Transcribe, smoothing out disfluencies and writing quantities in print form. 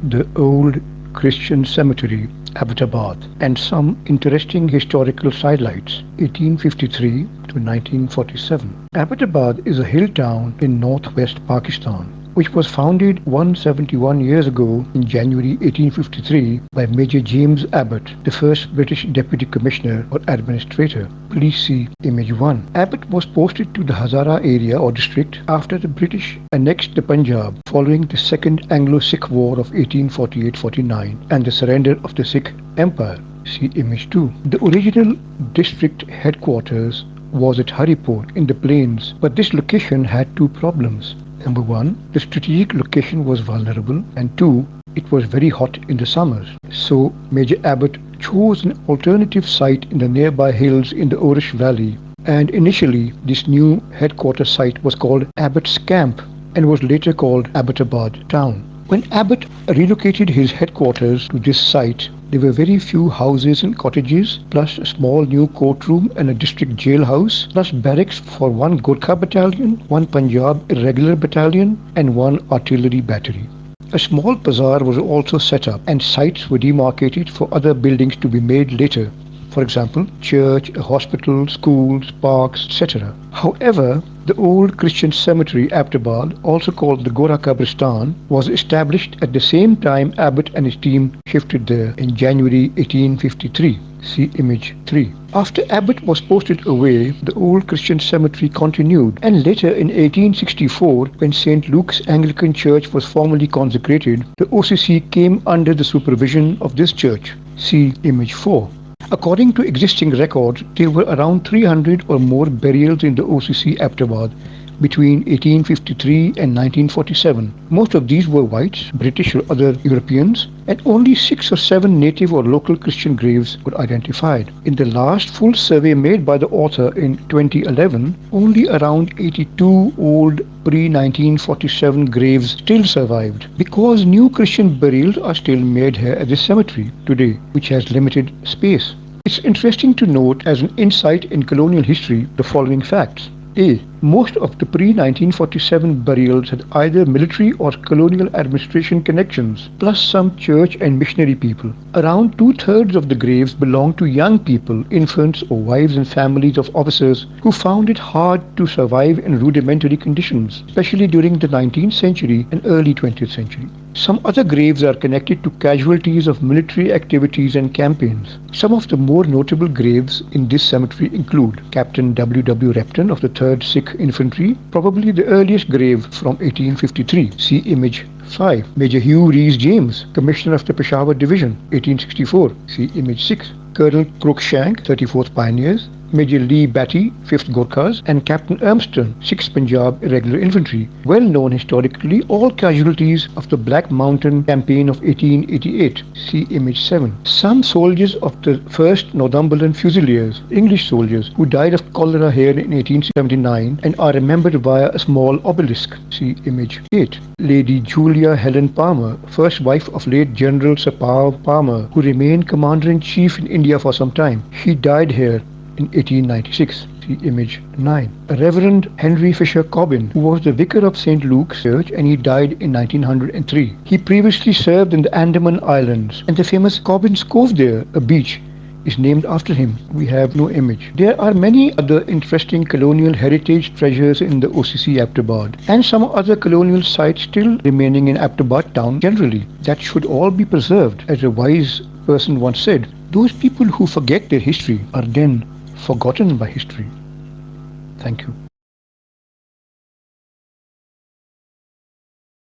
the old Christian cemetery, Abbottabad, and some interesting historical sidelights, 1853 to 1947. Abbottabad is a hill town in northwest Pakistan, which was founded 171 years ago in January 1853 by Major James Abbott, the first British Deputy Commissioner or Administrator. Please see Image 1. Abbott was posted to the Hazara area or district after the British annexed the Punjab following the Second Anglo-Sikh War of 1848-49 and the surrender of the Sikh Empire. See Image 2. The original district headquarters was at Haripur in the plains, but this location had two problems. Number one, the strategic location was vulnerable, and two, it was very hot in the summers. So Major Abbott chose an alternative site in the nearby hills in the Orish Valley, and initially this new headquarters site was called Abbott's Camp and was later called Abbottabad Town. When Abbott relocated his headquarters to this site, there were very few houses and cottages, plus a small new courtroom and a district jailhouse, plus barracks for one Gurkha battalion, one Punjab irregular battalion, and one artillery battery. A small bazaar was also set up, and sites were demarcated for other buildings to be made later. For example, church, a hospital, schools, parks, etc. However, the old Christian cemetery Abbottabad, also called the Gora Kabristan, was established at the same time Abbott and his team shifted there in January 1853. See Image 3. After Abbott was posted away, the old Christian cemetery continued, and later in 1864, when St. Luke's Anglican Church was formally consecrated, the OCC came under the supervision of this church. See Image 4. According to existing records, there were around 300 or more burials in the OCC Abbottabad between 1853 and 1947. Most of these were whites, British or other Europeans, and only 6 or 7 native or local Christian graves were identified. In the last full survey made by the author in 2011, only around 82 old pre-1947 graves still survived, because new Christian burials are still made here at this cemetery today, which has limited space. It's interesting to note as an insight in colonial history the following facts. A. Most of the pre-1947 burials had either military or colonial administration connections, plus some church and missionary people. Around 2/3 of the graves belonged to young people, infants or wives and families of officers who found it hard to survive in rudimentary conditions, especially during the 19th century and early 20th century. Some other graves are connected to casualties of military activities and campaigns. Some of the more notable graves in this cemetery include Captain W. Repton of the 3rd Sikh Infantry, probably the earliest grave from 1853. See Image 5. Major Hugh Rees James, Commissioner of the Peshawar Division, 1864. See Image 6. Colonel Cruikshank, 34th Pioneers, Major Lee Batty, 5th Gurkhas, and Captain Urmston, 6th Punjab Irregular Infantry. Well known historically, all casualties of the Black Mountain Campaign of 1888. See Image 7. Some soldiers of the 1st Northumberland Fusiliers, English soldiers, who died of cholera here in 1879 and are remembered via a small obelisk. See Image 8. Lady Julia Helen Palmer, first wife of late General Sir Paul Palmer, who remained Commander-in-Chief in India for some time. She died here in 1896. See Image 9. Reverend Henry Fisher Cobbin, who was the vicar of St. Luke's Church, and he died in 1903. He previously served in the Andaman Islands, and the famous Cobbin's Cove there, a beach, is named after him. We have no image. There are many other interesting colonial heritage treasures in the OCC Abbottabad, and some other colonial sites still remaining in Abbottabad town generally, that should all be preserved. As a wise person once said, those people who forget their history are then forgotten by history. Thank you.